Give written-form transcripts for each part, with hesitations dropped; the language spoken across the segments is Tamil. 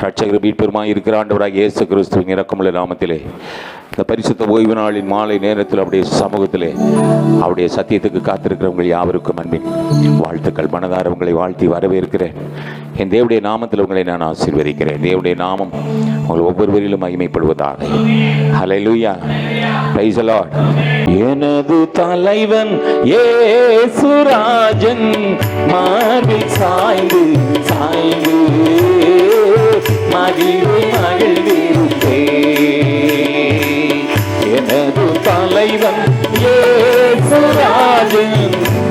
ரட்சகர் மீட்பெருமாய் இருக்கிற ஆண்டவராக இயேசு கிறிஸ்துவின் இரக்கமுள்ள நாமத்திலே இந்த பரிசுத்த ஓய்வு நாளின் மாலை நேரத்தில் அவருடைய சமூகத்திலே அவருடைய சத்தியத்துக்கு காத்திருக்கிறவங்க யாவருக்கும் அன்பின் வாழ்த்துக்கள். மனதார உங்களை வாழ்த்தி வரவேற்கிறேன். என் தேவனுடைய நாமத்தில் உங்களை நான் ஆசீர்வதிக்கிறேன். தேவனுடைய நாமம் உங்கள் ஒவ்வொருவரிலும் மகிமைப்படுவதாக. ஹல்லேலூயா, பிரைஸ் தி லார்ட். எனது தலைவன் இயேசுராஜன் மார்பில் சாய்ந்து சாய்ந்து மகிழ்வு மகிழ்ந்திருப்பே. எனது தலைவன் இயேசுராஜன்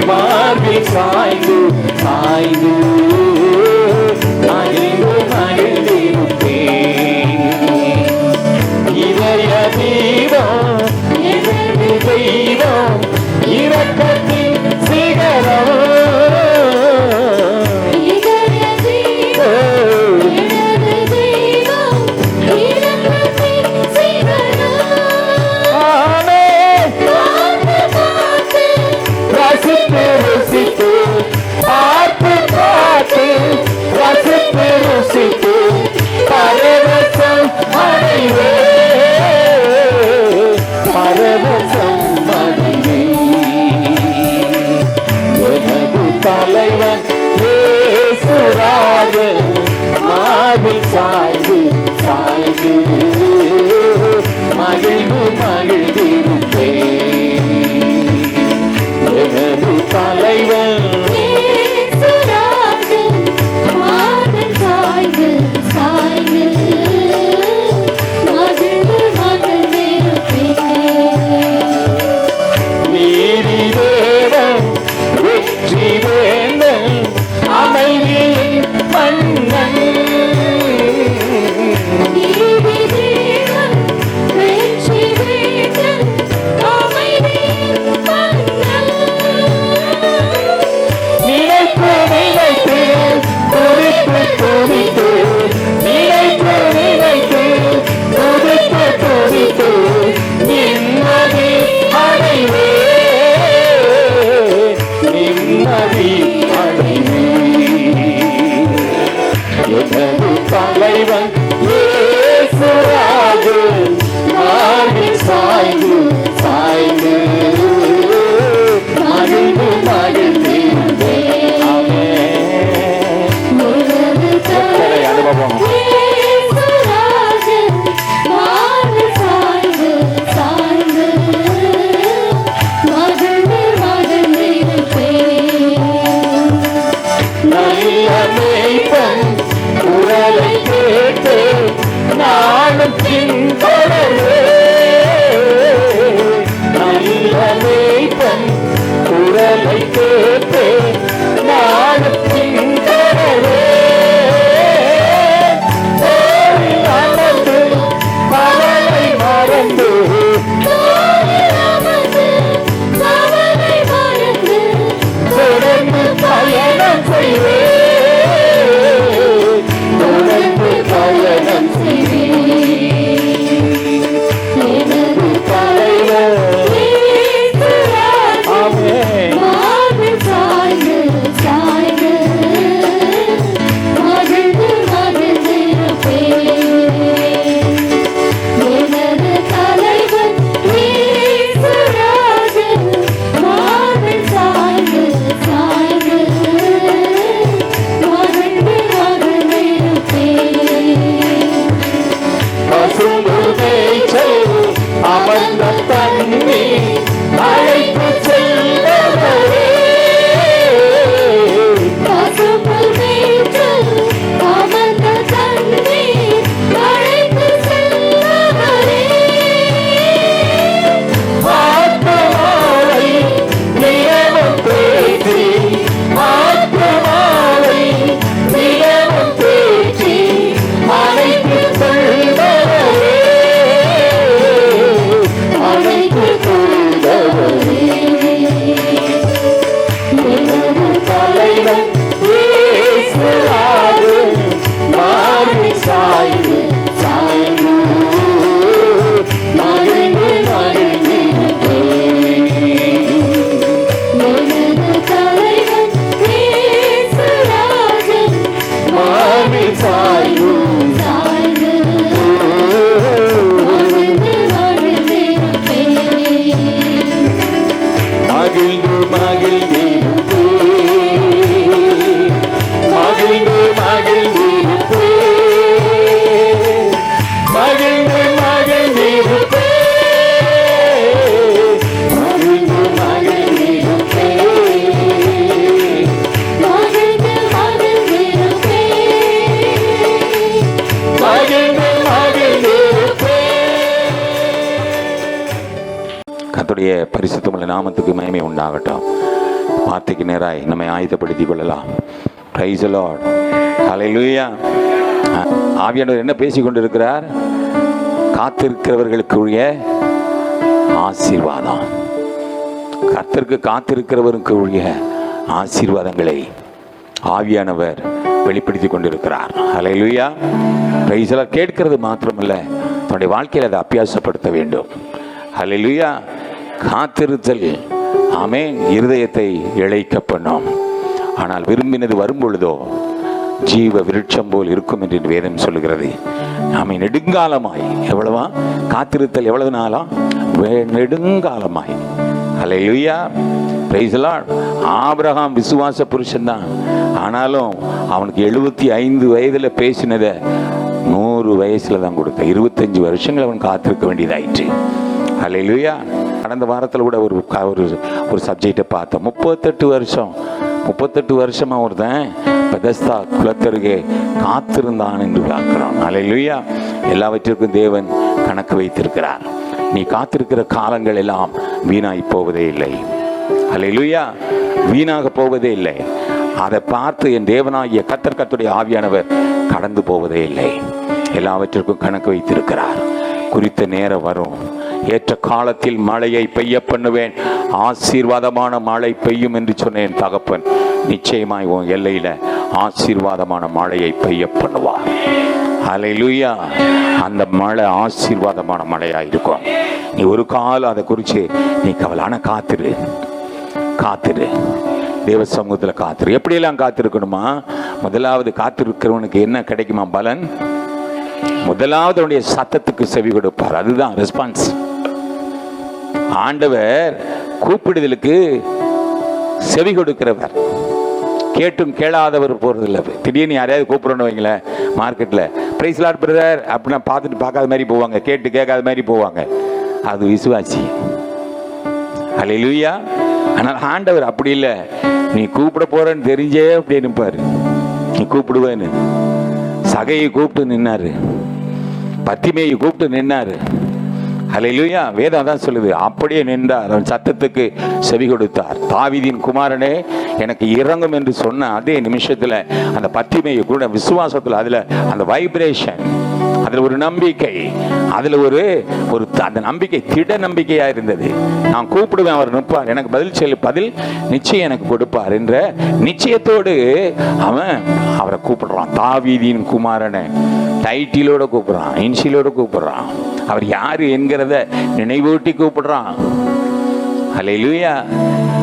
மார்பில் சாய்ந்து சாய்ந்து மகிழ்வு மகிழ்ந்திருப்பே. இதய தீபம் இதய தெய்வம் இரக்கத்தின் சிகரம். தலைவன் இயேசுராஜன் மார்பில் சாய்ந்து சாய்ந்து மகிழ்வு மகிழ்ந்திருப்பே. எனது தலைவன் இயேசுராஜன் மார்பில் சாய்ந்து சாய்ந்து மகிழ்வு மகிழ்ந்திருப்பே. நீதி தேவன் வெற்றி வேந்தன் அமைதியின் மன்னன். நீதி தேவன் வெற்றி வேந்தன் அமைதியின் மன்னன். நினைத்து நினைத்து துதித்து துதித்து நினைத்து நினைத்து துதித்து துதித்து நிம்மதி அடைவே. எனது தலைவன் இயேசுராஜன் மார்பில் சாய்ந்து சாய்ந்து மகிழ்ந்து மகிழ்ந்திருப்பே. அனுபவம் குரலை கேட்டு நானும் பின்தொடர்வே. நல்ல மேய்ப்பன் குரலை கேட்டு நானும் பின்தொடர்வே. அமர்ந்து கவலை மறந்து தொடர்ந்து பயணம் செய்வே. கர்த்தருடைய பரிசுத்தமுள்ள நாமத்துக்கு மகிமை உண்டாகட்டும். வார்த்தைக்கு நேராய் நம்மை ஆயத்தப்படுத்திக் கொள்ளலாம். Praise the lord. ஹல்லேலூயா. ஆவியானவர் என்ன பேசிக் கொண்டிருக்கிறார்? காத்திருக்கிறவர்களுக்குரிய ஆசீர்வாதம், கர்த்தருக்கு காத்திருக்கிறவருக்குரிய ஆசீர்வாதங்களை ஆவியானவர் வெளிப்படுத்திக் கொண்டிருக்கிறார். ஹல்லேலூயா. Praise the lord. கேட்கிறது மாத்திரமல்ல, தன்னுடைய வாழ்க்கையில் அதை அபியாசப்படுத்த வேண்டும். ஹல்லேலூயா. காத்திருத்தல் ஆமென் இருதயத்தை இளைக்க பண்ணும். ஆனால் விரும்பினது வரும் பொழுதோ ஜீவ விருட்சம் போல் இருக்கும் என்று வேதம் சொல்லுகிறது. ஆமென். நெடுங்காலமாய் எவ்வளவா காத்திருத்தல், எவ்வளவு நாளா? நெடுங்காலமாய். Hallelujah. Praise the lord. Abraham விசுவாச புருஷன் தான். ஆனாலும் அவனுக்கு 75 வயதுல பேசினதை 100 வயசுல தான் கொடுத்த. 25 வருஷங்கள் அவன் காத்திருக்க வேண்டியதாயிற்று. ஹல்லேலூயா. கடந்த வாரத்தில் கூட ஒரு சப்ஜெக்டை பார்த்தோம். 38 வருஷமா ஒருத்தன் பெதஸ்தா குளத்தருகே காத்திருந்தான் என்று பார்க்கிறோம். ஹல்லேலூயா. எல்லாவற்றிற்கும் தேவன் கணக்கு வைத்திருக்கிறார். நீ காத்திருக்கிற காலங்கள் எல்லாம் வீணாய் போவதே இல்லை. ஹல்லேலூயா. வீணாக போவதே இல்லை. அதை பார்த்து என் தேவனாகிய கர்த்தருடைய ஆவியானவர் கடந்து போவதே இல்லை. எல்லாவற்றிற்கும் கணக்கு வைத்திருக்கிறார். குறித்த நேரம் வரும். ஏற்ற காலத்தில் மழையை பெய்ய பண்ணுவேன், ஆசீர்வாதமான மழை பெய்யும் என்று சொன்னேன். தகப்பன் நிச்சயமாய் உன் எல்லையில ஆசீர்வாதமான மழையை பெய்ய பண்ணுவார். ஹல்லேலூயா. அந்த மழை ஆசீர்வாதமான மழையாக இருக்கும். நீ ஒரு காலம் அதை குறித்து நீ கவலான காத்திரு. தேவ சமூகத்தில் காத்திரு. எப்படியெல்லாம் காத்திருக்கணுமா? முதலாவது காத்திருக்கிறவனுக்கு என்ன கிடைக்குமா பலன்? முதலாவது அவனுடைய சத்தத்துக்கு செவி கொடுப்பார். அதுதான் ரெஸ்பான்ஸ். ஆண்டவர் கூப்பிடுதலுக்கு செவி கொடுக்கிறவர். கேட்டும் கேளாதவர் போறதில்லை. திடீர்னு யாரையாவது கூப்பிடணும் வைங்களேன், மார்க்கெட்டில் பிரைஸ் லார்ட் பிரதர் அப்படின்னா பார்த்துட்டு பார்க்காத மாதிரி போவாங்க, கேட்டு கேட்காத மாதிரி போவாங்க. அது விசுவாசி. ஹல்லேலூயா. ஆனால் ஆண்டவர் அப்படி இல்லை. நீ கூப்பிட போறன்னு தெரிஞ்சே அப்படி நிற்பாரு. நீ கூப்பிடுவேன்னு. சகையை கூப்பிட்டு நின்னாரு, பத்திமையை கூப்பிட்டு நின்னாரு. ஹல்லேலூயா. வேதம் தான் சொல்லுது. அப்படியே நின்றார், அவன் சத்தத்துக்கு செவி கொடுத்தார். தாவீதின் குமாரனே எனக்கு இறங்கும் என்று சொன்ன அதே நிமிஷத்துல அந்த பத்திமையை கூட விசுவாசத்துல அதுல அந்த வைப்ரேஷன், அதுல ஒரு நம்பிக்கை, அதுல ஒரு அந்த நம்பிக்கை திட நம்பிக்கையா இருந்தது. நான் கூப்பிடுவேன், அவர் நிற்பார், எனக்கு பதில் நிச்சயம் எனக்கு கொடுப்பார் என்ற நிச்சயத்தோடு அவரை கூப்பிடுறான். தாவீதின் குமாரனை டைட்டிலோட கூப்பிடுறான், இன்சிலோட கூப்பிடுறான். அவர் யாரு என்கிறத நினைவூட்டி கூப்பிடுறான். ஹல்லேலூயா.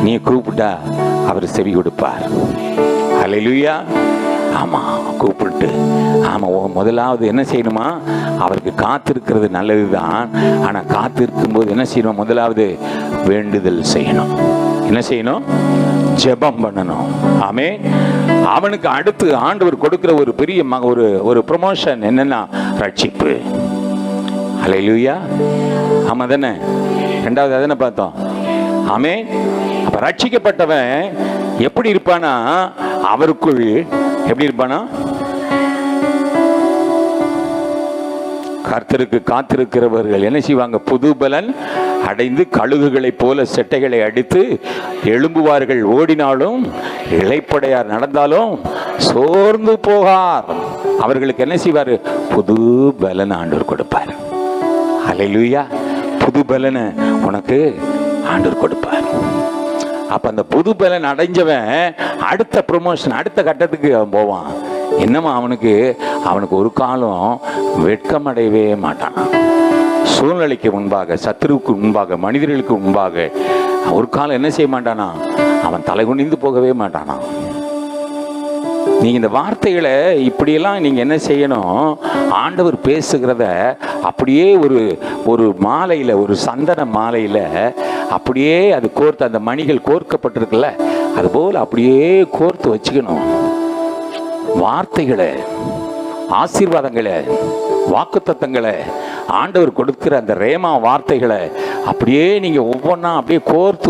நீ கூப்பிட்டா அவர் செவி கொடுப்பார். ஹல்லேலூயா. ஆமா, கூப்பிட்டு முதலாவது என்ன செய்யணுமா? அவருக்கு காத்திருக்கிறது நல்லதுதான். ஆனா காத்திருக்கும் போது என்ன செய்யணும்? முதலாவது வேண்டுதல் செய்யணும். என்ன செய்யணும்? ஜெபம் பண்ணணும். ஆமென். அவனுக்கு அடுத்து ஆண்டவர் கொடுக்கிற ஒரு பெரிய ஒரு ப்ரமோஷன் என்னன்னா ரட்சிப்பு. ஹல்லேலூயா. ஆமா தானே? ரெண்டாவது அதனை பார்த்தோம். ஆமென். அப்ப ரட்சிக்கப்பட்டவன் எப்படி இருப்பானா? அவருக்குள் எப்படி இருப்பானா? கர்த்தருக்கு காத்திருக்கிறவர்கள் என்ன செய்வாங்க? புது பலன் அடைந்து கழுகுகளைப் போல செட்டைகளை அடித்து எழும்புவார்கள். ஓடினாலும் இளைப்படையார், நடந்தாலும் சோர்ந்து போகார். அவர்களுக்கு என்ன செய்வார்? புது பலன் ஆண்டவர் கொடுப்பார். ஹல்லேலூயா. புது பலனை உனக்கு ஆண்டவர் கொடுப்பார். அப்ப அந்த புது பலன் அடைஞ்சவன் அடுத்த ப்ரொமோஷன், அடுத்த கட்டத்துக்கு அவன் போவான். என்னமா அவனுக்கு ஒரு காலம் வெட்கம் அடையவே மாட்டான். சூழ்நிலைக்கு முன்பாக, சத்துருவுக்கு முன்பாக, மனிதர்களுக்கு முன்பாக ஒரு காலம் என்ன செய்ய மாட்டானா? அவன் தலை குனிந்து போகவே மாட்டானா? நீங்க இந்த வார்த்தைகளை இப்படியெல்லாம் நீங்க என்ன செய்யணும்? ஆண்டவர் பேசுகிறத அப்படியே ஒரு மாலையில, ஒரு சந்தன மாலையில அப்படியே அது கோர்த்து, அந்த மணிகள் கோர்க்கப்பட்டிருக்குல்ல, அது போல அப்படியே கோர்த்து வச்சுக்கணும். வார்த்தைகளை, ஆசீர்வாதங்களை, வாக்குத்தத்தங்களை, ஆண்டவர் கொடுக்கிற அந்த ரேமா வார்த்தைகளை அப்படியே நீங்க ஒவ்வொன்றா அப்படியே கோர்த்து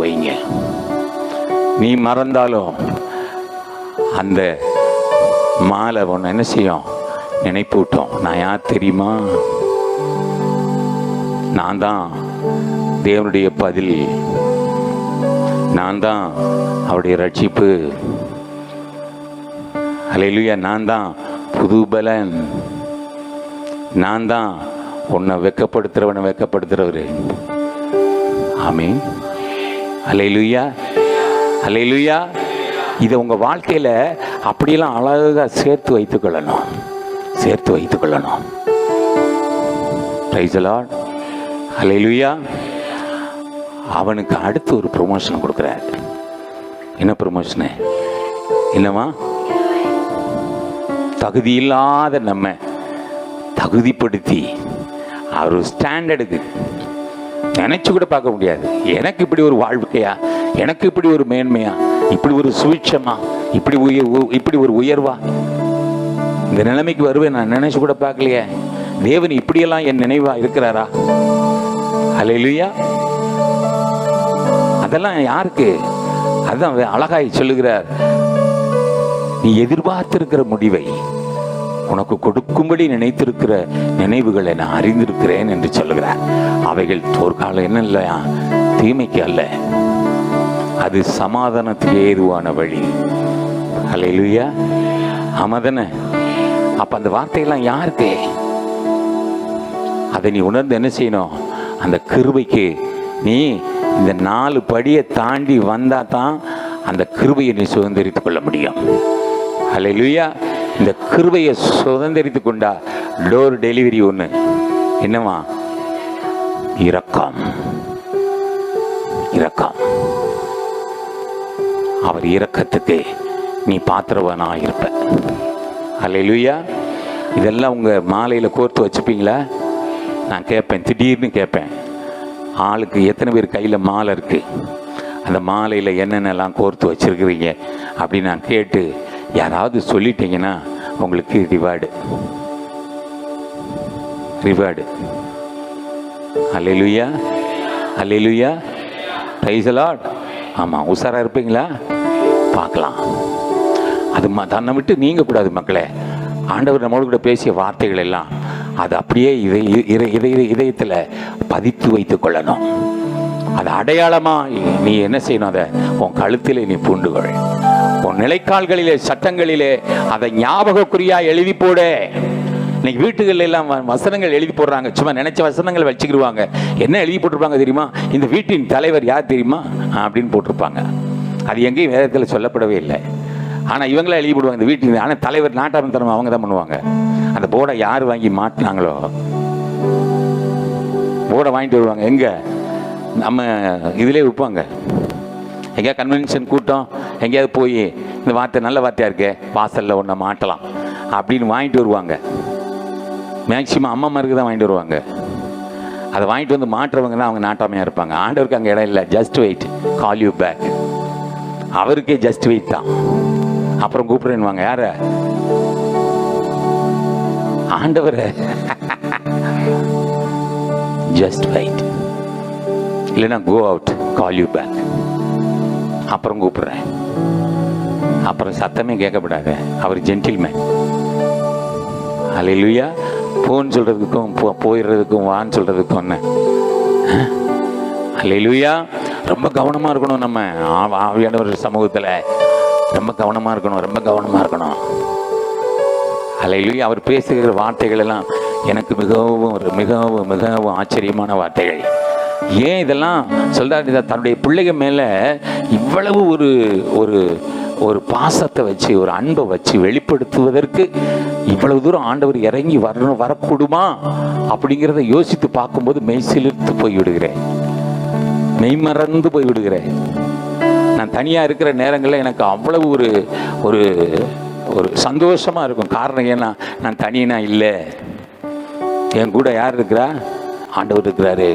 வைங்க. நீ மறந்தாலும் அந்த மாலை ஒன்று என்ன செய்யும்? நினைப்பூட்டும். நான் யார் தெரியுமா? நான் தான் தேவனுடைய பதில், நான் தான் அவருடைய ரட்சிப்பு. அல்லேலூயா. நான் தான் புது பலன், நான் தான் உன்னை வெட்கப்படுத்துறவனை வெட்கப்படுத்துறவரு. ஆமென். அல்லேலூயா, அல்லேலூயா. இதை உங்கள் வாழ்க்கையில் அப்படியெல்லாம் அழகாக சேர்த்து வைத்துக்கொள்ளணும், சேர்த்து வைத்துக்கொள்ளணும். Price the Lord. அல்லேலூயா. அவனுக்கு அடுத்து ஒரு ப்ரொமோஷன் கொடுக்குறார். என்ன ப்ரொமோஷனு? என்னவா? தகுதி இல்லாத நம்ம தகுதிப்படுத்தி அவர் ஒரு நினைச்சு கூட பார்க்க முடியாது. எனக்கு இப்படி ஒரு வாழ்க்கையா, எனக்கு இப்படி ஒரு மேன்மையா, இப்படி ஒரு சுவிட்சமா, இப்படி ஒரு உயர்வா, இந்த நிலைமைக்கு வருவேன் நான் நினைச்சு கூட பார்க்கலையே. தேவன் இப்படியெல்லாம் என் நினைவா இருக்கிறாரா? அல்லேலூயா. அதெல்லாம் யாருக்கு? அதுதான் அழகாய் சொல்லுகிறார், நீ எதிர்பார்த்திருக்கிற முடிவை உனக்கு கொடுக்கும்படி நினைத்திருக்கிற நினைவுகளை நான் அறிந்திருக்கிறேன் என்று சொல்லுகிறார். அவைகள் தோற்காலம் என்ன இல்லையா, தீமைக்கு அல்ல, அது சமாதானத்துக்கு ஏதுவான வழி. அல்லேலூயா. ஆமாதானே? அப்ப அந்த வார்த்தையெல்லாம் யாருக்கு? அதை நீ உணர்ந்து என்ன செய்யணும்? அந்த கிருபைக்கு நீ இந்த 4 படியை தாண்டி வந்தா தான் அந்த கிருபையை நீ சுதந்திரித்துக் கொள்ள முடியும். அல்லேலூயா. இந்த கிருபையை சுதந்திரித்துக் கொண்டா டோர் டெலிவரி ஒன்று. என்னவா? இரக்கம், இரக்கம். அவர் இரக்கத்துக்கு நீ பாத்திரவனா இருப்ப. அல்லேலூயா. இதெல்லாம் உங்கள் மாலையில் கோர்த்து வச்சுப்பீங்களா? நான் கேட்பேன், திடீர்னு கேட்பேன், ஆளுக்கு எத்தனை பேர் கையில் மாலை இருக்குது, அந்த மாலையில் என்னென்னலாம் கோர்த்து வச்சுருக்கிறீங்க அப்படின்னு நான் கேட்டு யாராவது சொல்லிட்டீங்கன்னா உங்களுக்கு reward, reward. Hallelujah, hallelujah. Praise the Lord. ஆமாம், உஷாராக இருப்பீங்களா? பார்க்கலாம். அது தன்னை விட்டு நீங்கக்கூடாது மக்களே. ஆண்டவர் நம்மளோட கூட பேசிய வார்த்தைகள் எல்லாம் அது அப்படியே இதயத்தில் பதித்து வைத்து கொள்ளணும். அது அடையாளமாக நீ என்ன செய்யணும்? அதை உன் கழுத்திலே நீ பூண்டுகொள். உன் நிலைக்கால்களிலே, சட்டங்களிலே அதை ஞாபகக்குறியா எழுதி போடு. இன்னைக்கு வீட்டுகள் எல்லாம் வசனங்கள் எழுதி போடுறாங்க, சும்மா நினைச்ச வசனங்கள் வச்சுக்கிடுவாங்க. என்ன எழுதி போட்டிருப்பாங்க தெரியுமா? இந்த வீட்டின் தலைவர் யார் தெரியுமா அப்படின்னு போட்டிருப்பாங்க. அது எங்கேயும் வேதத்தில் சொல்லப்படவே இல்லை. ஆனால் இவங்களாம் எழுதி போடுவாங்க இந்த வீட்டில். ஆனால் தலைவர் நாட்டாமத்தனம் அவங்க தான் பண்ணுவாங்க. அந்த போர்டை யார் வாங்கி மாட்டினாங்களோ போர்டை வாங்கிட்டு வருவாங்க. எங்கே நம்ம இதிலே விற்பாங்க. எங்கேயா கன்வென்ஷன் கூட்டம் எங்கேயாவது போய் இந்த வார்த்தை நல்ல வார்த்தையாக இருக்கே, வாசலில் ஒன்றை மாட்டலாம் அப்படின்னு வாங்கிட்டு வருவாங்க. மேக்சிமம் அம்மாமாருக்கு தான் வாங்கிட்டு வருவாங்க. அதை வாங்கிட்டு வந்து மாட்டுறவங்க தான் அவங்க நாட்டாமையாக இருப்பாங்க. ஆண்டவருக்கு அங்கே இடம் இல்லை. Just wait, call you back. அவருக்கே ஜஸ்ட் வெயிட் தான். அப்புறம் கூப்பிடுவாங்க. யார? ஆண்டவரை. ஜஸ்ட் வெயிட், இல்லைன்னா go out, call you back. அப்புறம் கூப்பிடுறேன். அப்புறம் சத்தமே கேட்கப்படாது. அவர் ஜென்டில்மேன். அல்லேலூயா. போன்னு சொல்றதுக்கும் போயிடுறதுக்கும் வான்னு சொல்றதுக்கும் என்ன? அல்லேலூயா. ரொம்ப கவனமா இருக்கணும். நம்ம ஆவியானவர் சமூகத்தில் ரொம்ப கவனமா இருக்கணும், ரொம்ப கவனமா இருக்கணும். அல்லேலூயா. அவர் பேசுகிற வார்த்தைகள் எல்லாம் எனக்கு மிகவும் மிகவும் மிகவும் ஆச்சரியமான வார்த்தைகள். ஏன் இதெல்லாம் சொல்றாரு? தன்னுடைய பிள்ளைகள் மேல இவ்வளவு ஒரு ஒரு ஒரு பாசத்தை வச்சு, ஒரு அன்பை வச்சு வெளிப்படுத்துவதற்கு இவ்வளவு தூரம் ஆண்டவர் இறங்கி வரக்கூடுமா அப்படிங்கிறத யோசித்து பார்க்கும்போது மெய்சிலிர்த்து போய்விடுகிறேன், மெய்மறந்து போய்விடுகிறேன். நான் தனியாக இருக்கிற நேரங்களில் எனக்கு அவ்வளவு ஒரு ஒரு ஒரு சந்தோஷமாக இருக்கும். காரணம் ஏன்னா நான் தனியனா இல்லை, என் கூட யார் இருக்கிறா? ஆண்டவர் இருக்கிறாரு.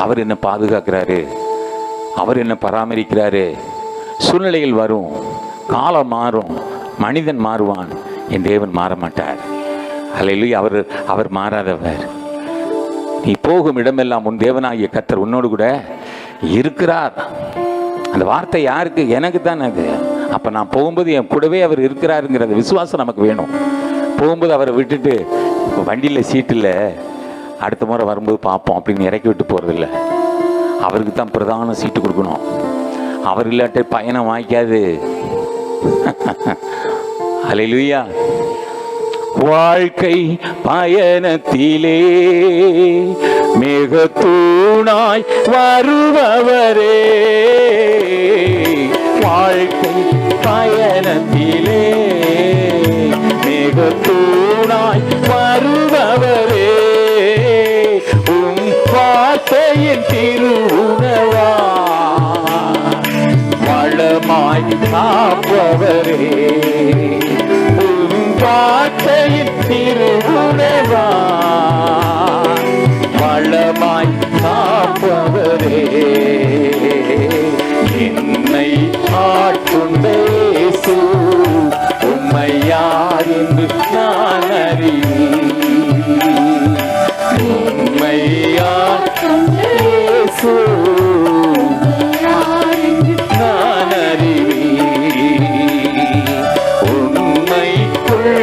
அவர் என்ன பாதுகாக்கிறாரு, அவர் என்ன பராமரிக்கிறாரு. சூழ்நிலைகள் வரும், காலம் மாறும், மனிதன் மாறுவான், என் தேவன் மாற மாட்டார். அல்லேலூயா. அவர் மாறாதவர். நீ போகும் இடமெல்லாம் உன் தேவனாகிய கர்த்தர் உன்னோடு கூட இருக்கிறார். அந்த வார்த்தை யாருக்கு? எனக்கு தான். அது அப்போ நான் போகும்போது என் கூடவே அவர் இருக்கிறாருங்கிற விசுவாசம் நமக்கு வேணும். போகும்போது அவரை விட்டுட்டு வண்டியில் சீட்டில் அடுத்த முறை வரும்போது பார்ப்போம் அப்படின்னு இறக்கி விட்டு போகிறதில்ல. அவருக்கு தான் பிரதான சீட்டு கொடுக்கணும். அவர் இல்லாட்ட பயணம் வாய்க்காது. அல்லேலூயா. வாழ்க்கை பயணத்திலே மேகத்தூணாய் வருபவரே, வாழ்க்கை பயணத்திலே மேகத்தூணாய் வருபவரே, உம் வார்த்தையின் திருவுணவா வளமாய் காப்பவரே, உம் வார்த்தையின் திருவுணவா வளமாய் காப்பவரே, என்னை ஆட்கொண்ட இயேசு உம்மை யார் என்று நான் அறிவேன், உம்மை ஆட்கொண்ட இயேசு நான் அறிவேன், உண்மைக்குள்ளவரே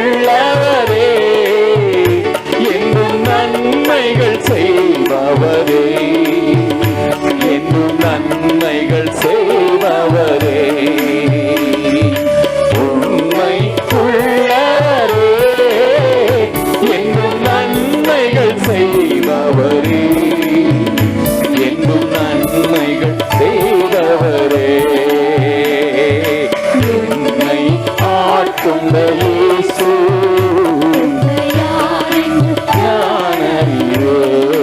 என்னும் நன்மைகள் செய்பவரே, என்னும் நன்மைகள் செய்பவரே, உண்மைக்குள்ளவரே என்னும் நன்மைகள் செய்பவரே, என்னும் நன்மைகள் செய்பவரே, என்னை ஆட்கொண்ட இயேசு நான் அறிவேன்.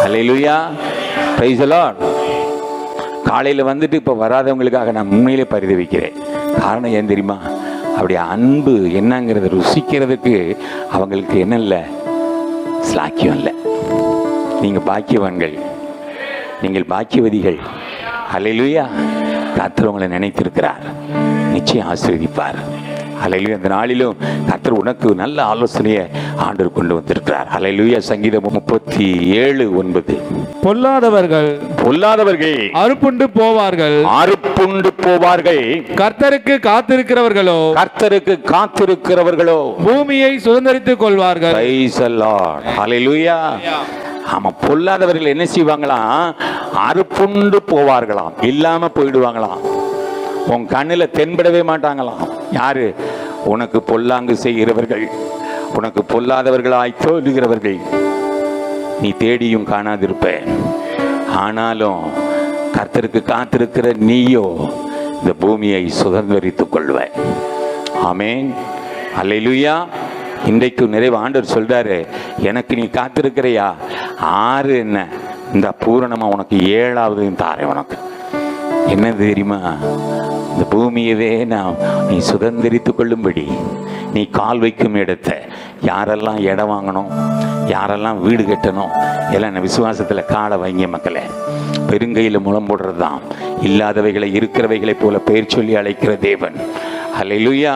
அல்லேலூயா. Praise the lord. காலையில் வந்துட்டு இப்போ வராதவங்களுக்காக நான் உண்மையிலே பரிதவிக்கிறேன். காரணம் ஏன் தெரியுமா? அப்படி அன்பு என்னங்கிறத ருசிக்கிறதுக்கு அவங்களுக்கு என்ன இல்லை, ஸ்லாக்கியம் இல்லை. நீங்கள் பாக்கியவான்கள், நீங்கள் பாக்கியவதிகள். அல்லேலூயா. கர்த்தர் உங்களை நினைத்திருக்கிறார், நிச்சயம் ஆசீர்வதிப்பார். அல்லேலூயா. இந்த நாளிலும் கர்த்தர் உனக்கு நல்ல ஆலோசனையை ஆண்டவர் கொண்டு வந்திருக்கிறார். அல்லேலூயா. சங்கீதம் 37:9. பொல்லாதவர்கள் அறுப்புண்டு போவார்கள், கர்த்தருக்கு காத்திருக்கிறவர்களோ பூமியை சுதந்தரித்துக் கொள்வார்கள். Praise the Lord. Hallelujah. ஆமா, பொல்லாதவர்கள் என்ன செய்வாங்களாம்? அறுப்புண்டு போவார்களாம், இல்லாம போயிடுவாங்களாம். உன் கண்ணில் தென்படவே மாட்டாங்களாம். யாரு? உனக்கு பொல்லாங்கு செய்கிறவர்கள், உனக்கு பொல்லாதவர்களாய் தோன்றுகிறவர்கள். நீ தேடியும் காணாதிருப்ப. ஆனாலும் கர்த்தருக்கு காத்திருக்கிற நீயோ இந்த பூமியை சுதந்தரித்துக் கொள்வ. ஆமென். அல்லேலூயா. இன்றைக்கு நிறைவு ஆண்டவர் சொல்றாரு, எனக்கு நீ காத்திருக்கிறையா? 6 என்ன இந்த பூரணமா உனக்கு 7வது தாரேன். உனக்கு என்ன தெரியுமா? இந்த பூமியவே நீ சுதந்திரித்துக் கொள்ளும்படி நீ கால் வைக்கும் இடத்தை, யாரெல்லாம் இடம் வாங்கணும், யாரெல்லாம் வீடு கட்டணும், எல்லாம் விசுவாசத்தில் காலை வைங்க மக்களே. பெருங்கையில் முளம் போடுறது தான். இல்லாதவைகளை இருக்கிறவைகளை போல பெயர் சொல்லி அழைக்கிற தேவன். அல்லேலூயா.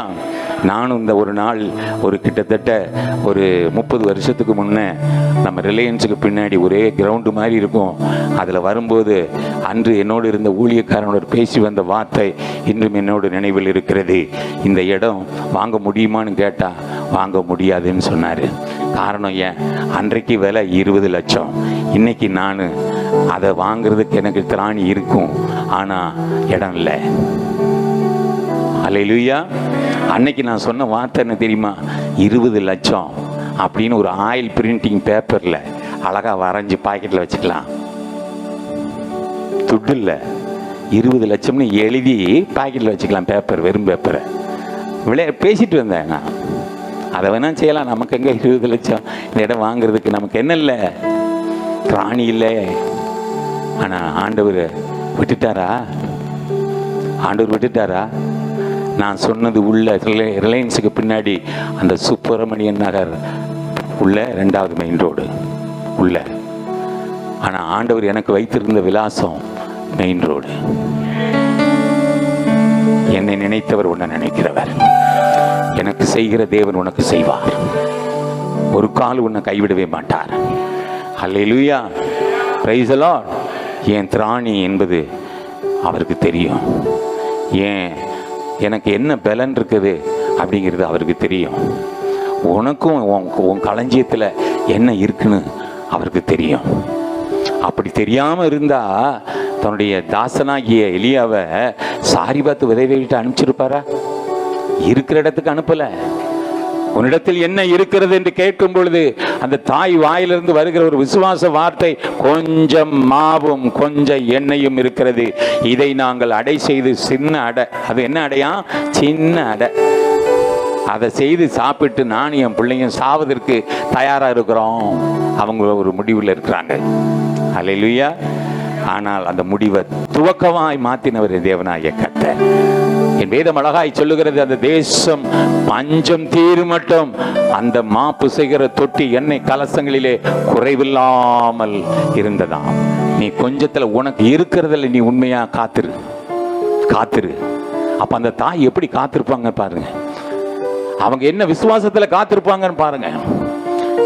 நானும் இந்த ஒரு நாள் கிட்டத்தட்ட ஒரு 30 வருஷத்துக்கு முன்னே நம்ம ரிலையன்ஸுக்கு பின்னாடி ஒரே கிரவுண்டு மாதிரி இருக்கும். அதில் வரும்போது அன்று என்னோடு இருந்த ஊழியக்காரனோடு பேசி வந்த வார்த்தை இன்றும் என்னோடு நினைவில் இருக்கிறது. இந்த இடம் வாங்க முடியுமான்னு கேட்டால் வாங்க முடியாதுன்னு சொன்னார். காரணம் ஏன்? அன்றைக்கு விலை 20 லட்சம். இன்னைக்கு நான் அதை வாங்கிறதுக்கு எனக்கு திராணி இருக்கும், ஆனால் இடம் இல்லை. அல்லேலூயா. அன்னைக்கு நான் சொன்ன வார்த்தை என்ன தெரியுமா? 20 லட்சம் அப்படின்னு ஒரு ஆயில் பிரிண்டிங் பேப்பரில் அழகாக வரைஞ்சி பாக்கெட்டில் வச்சுக்கலாம். துட்டு இல்லை, 20 லட்சம்னு எழுதி பாக்கெட்டில் வச்சுக்கலாம். பேப்பர், வெறும் பேப்பரை பேசிட்டு வந்தேன் நான். அதை வேணால் செய்யலாம். நமக்கு எங்கே 20 லட்சம் இந்த இடம் வாங்குறதுக்கு? நமக்கு என்ன இல்லை, திராணி இல்லை. ஆனால் ஆண்டவர் விட்டுட்டாரா? ஆண்டவர் விட்டுட்டாரா? நான் சொன்னது உள்ள ரிலையன்ஸுக்கு பின்னாடி அந்த சுப்பிரமணியன் நகர் உள்ள 2வது மெயின் ரோடு உள்ள. ஆனால் ஆண்டவர் எனக்கு வைத்திருந்த விலாசம் மெயின் ரோடு. என்னை நினைத்தவர் உன்னை நினைக்கிறவர். எனக்கு செய்கிற தேவன் உனக்கு செய்வார். ஒரு கால் உன்னை கைவிடவே மாட்டார். அல்லேலூயா. Praise the Lord. என் திராணி என்பது அவருக்கு தெரியும். எனக்கு என்ன பலன் இருக்குது அப்படிங்கிறது அவருக்கு தெரியும். உனக்கும் உன் களஞ்சியத்தில் என்ன இருக்குன்னு அவருக்கு தெரியும். அப்படி தெரியாமல் இருந்தா தன்னுடைய தாசனாகிய எலியாவை சாரிபாத்து விதைவிட்டு அனுப்பிச்சிருப்பாரா? இருக்கிற இடத்துக்கு அனுப்பல. உன்னிடத்தில் என்ன இருக்கிறது என்று கேட்கும் பொழுது அந்த தாய் வாயிலிருந்து வருகிற ஒரு விசுவாச வார்த்தை, கொஞ்சம் மாவும் கொஞ்சம் எண்ணெயும் இருக்கிறது, இதை நாங்கள் அடை செய்து சின்ன அடை. அது என்ன அடையா? சின்ன அடை. அதை செய்து சாப்பிட்டு நானும் என் பிள்ளைங்க சாவதற்கு தயாராக இருக்கிறோம். அவங்க ஒரு முடிவில் இருக்கிறாங்க. அல்லேலூயா. ஆனால் அந்த முடிவை துவக்கமாய் மாற்றினவர் தேவனாகிய கர்த்தர். என் வேதம் அழகாய் சொல்லுகிறது, அந்த தேசம் பஞ்சம் தீரும் மட்டும் அந்த மாப்பு செய்கிற தொட்டி எண்ணெய் கலசங்களிலே குறைவில்லாமல் இருந்ததாம். நீ கொஞ்சத்துல உனக்கு இருக்கிறதில்ல, நீ உண்மையா காத்திரு. அப்ப அந்த தாய் எப்படி காத்திருப்பாங்க பாருங்க. அவங்க என்ன விசுவாசத்துல காத்திருப்பாங்கன்னு பாருங்க.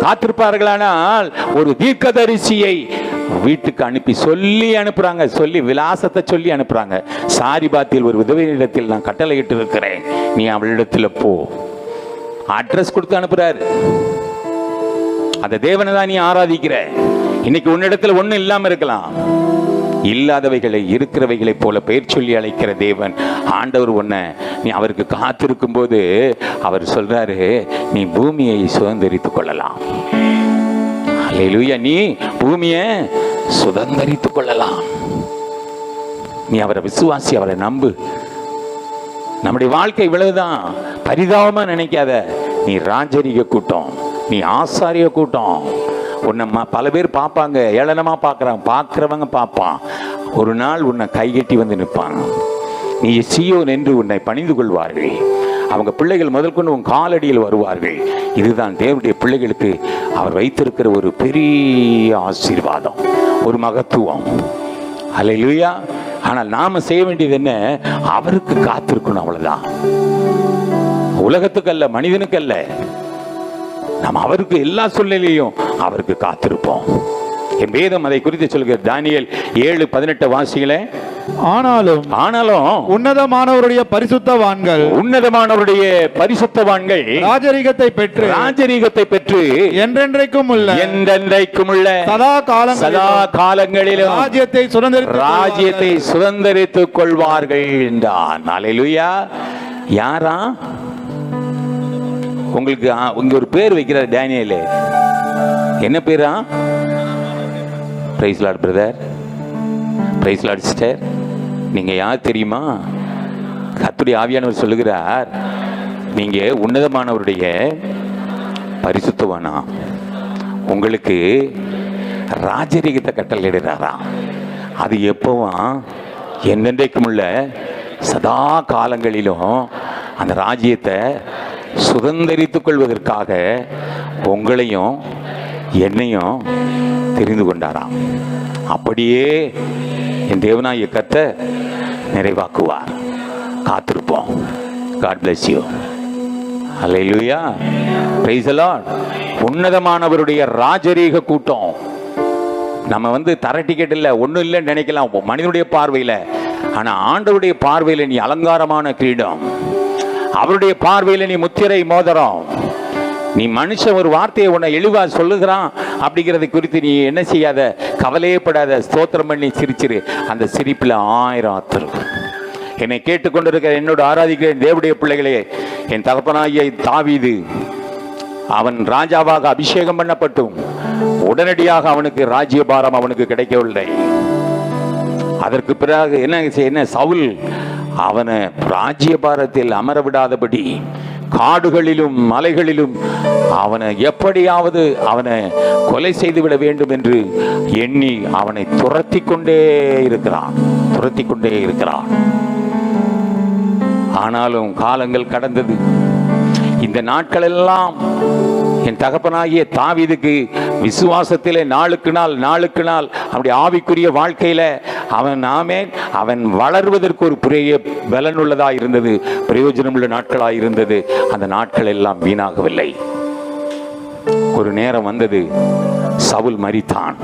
காத்திருப்பார்களானால் ஒரு தீர்க்கதரிசியை வீட்டுக்கு அனுப்புறாங்க. சொல்லி விலாசத்தை சொல்லி அனுப்புறாங்க. சாரிபாத்தில் ஒரு விதவையிடத்தில் நான் கட்டளையிட்டு இருக்கிறேன், நீ அவளிடத்துல போ. அட்ரஸ் கொடுத்து அனுப்புறாரு. அந்த தேவனை தான் நீ ஆராதிக்கிற. இன்னைக்கு உன்னிடத்துல ஒண்ணு இல்லாம இருக்கலாம். இல்லாதவைகளை இருக்கிறவைகளை போல பெயர் சொல்லி அழைக்கிற தேவன் ஆண்டவர் உன்னை, நீ அவருக்கு காத்திருக்கும் போது அவர் சொல்றாரு, நீ பூமியை சுதந்தரித்துக் கொள்ளலாம். அல்லேலூயா. நீ பூமியை சுதந்தரித்துக் கொள்ளலாம். நீ அவரை விசுவாசி, அவரை நம்பு. நம்முடைய வாழ்க்கை இவ்வளவுதான். பரிதாபமா நினைக்காத. நீ ராஜரீக கூட்டம், நீ ஆசாரிய கூட்டம். உன்னை பல பேர் பார்ப்பாங்க, ஏளனமா பார்க்கிறவங்க பார்ப்பான். ஒரு நாள் உன்னை கைகட்டி வந்து நிற்பாங்க. நீ சீயோன் என்று உன்னை பணிந்து கொள்வார்கள். அவங்க பிள்ளைகள் முதல் கொண்டு உன் காலடியில் வருவார்கள். இதுதான் தேவனுடைய பிள்ளைகளுக்கு அவர் வைத்திருக்கிற ஒரு பெரிய ஆசீர்வாதம், ஒரு மகத்துவம். அல்லேலூயா. ஆனால் நாம செய்ய வேண்டியது என்ன? அவருக்கு காத்திருக்கணும், அவ்வளவுதான். உலகத்துக்கு அல்ல, மனிதனுக்கு அல்ல. நாம் அவருக்கு எல்லா சூழ்நிலையிலும் அவருக்கு காத்திருப்போம். என் வேதம் அதை குறித்து சொல்கிற தானியேல் 7:18 வாசிகளே. ஆனாலும் உன்னதமானவருடைய பரிசுத்தவான்கள் ராஜரீகத்தை பெற்று என்றென்றைக்கும் உள்ள சதா காலங்களிலும் ராஜ்யத்தை சுதந்தரித்துக் கொள்வார்கள் என்றான். அல்லேலூயா. யாரா? உங்களுக்கு இங்க ஒரு பேர் வைக்கிறார் டேனியேல். என்ன பேரா? Praise Lord brother, praise Lord sister. நீங்க யார் தெரியுமா? கர்த்தருடைய ஆவியானவர் சொல்லுகிறார், நீங்க உன்னதமானவருடைய பரிசுத்தவானா. உங்களுக்கு ராஜரீகத்தை கட்டளையிடுறாரா. அது எப்பவும் என்னென்றைக்கும் உள்ள சதா காலங்களிலும் அந்த ராஜ்யத்தை சுதந்தரித்துக் கொள்வதற்காக உங்களையும் என்னையும் தெரிந்து கொண்டாராம். அப்படியே என் தேவனாகிய கர்த்தர் நிறைவாக்குவார். காத்திருப்போம். God bless you. Hallelujah. Praise the Lord. உன்னதமானவருடைய ராஜரீக கூட்டம். நம்ம தர டிக்கெட் இல்லை, ஒன்றும் இல்லைன்னு நினைக்கலாம் மனிதனுடைய பார்வையில். ஆனால் ஆண்டவருடைய பார்வையில் நீ அலங்காரமான கிரீடம். அவருடைய பார்வையில் நீ முத்திரை மோதிரம். நீ மனுஷன் ஒரு வார்த்தையை உன்னை இழிவா சொல்லுகிறான் அப்படிங்கிறத குறித்து நீ என்ன செய்யாத, கவலையப்படாத. ஸ்தோத்திரம் பண்ணி சிரிச்சிரு. அந்த சிரிப்பில் 1000 அர்த்தம். என்னை கேட்டுக்கொண்டிருக்கிற என்னோட ஆராதிக்கிற தேவனுடைய பிள்ளைகளே, என் தகப்பனாகிய தாவீது அவன் ராஜாவாக அபிஷேகம் பண்ணப்பட்டும் உடனடியாக அவனுக்கு ராஜ்யபாரம் அவனுக்கு கிடைக்கவில்லை. அதற்கு பிறகு என்ன சவுல் அவனை ராஜ்யபாரத்தில் அமர விடாதபடி காடுகளிலும் மலைகளிலும் அவனை எப்படியாவது அவனை கொலை செய்துவிட வேண்டும் என்று எண்ணி அவனை துரத்தி கொண்டே இருக்கிறான். ஆனாலும் காலங்கள் கடந்தது. இந்த நாட்கள் எல்லாம் என் தகப்பனாகிய தாவீதுக்கு விசுவாசத்திலே நாளுக்கு நாள் அப்படி ஆவிக்குரிய வாழ்க்கையில அவன் வளர்வதற்கு ஒரு பெரிய பலனுள்ளதாக இருந்தது, பிரயோஜனமுள்ள நாட்களாக இருந்தது. அந்த நாட்கள் எல்லாம் வீணாகவில்லை. ஒரு நேரம் வந்தது, சவுல் மரித்தான்.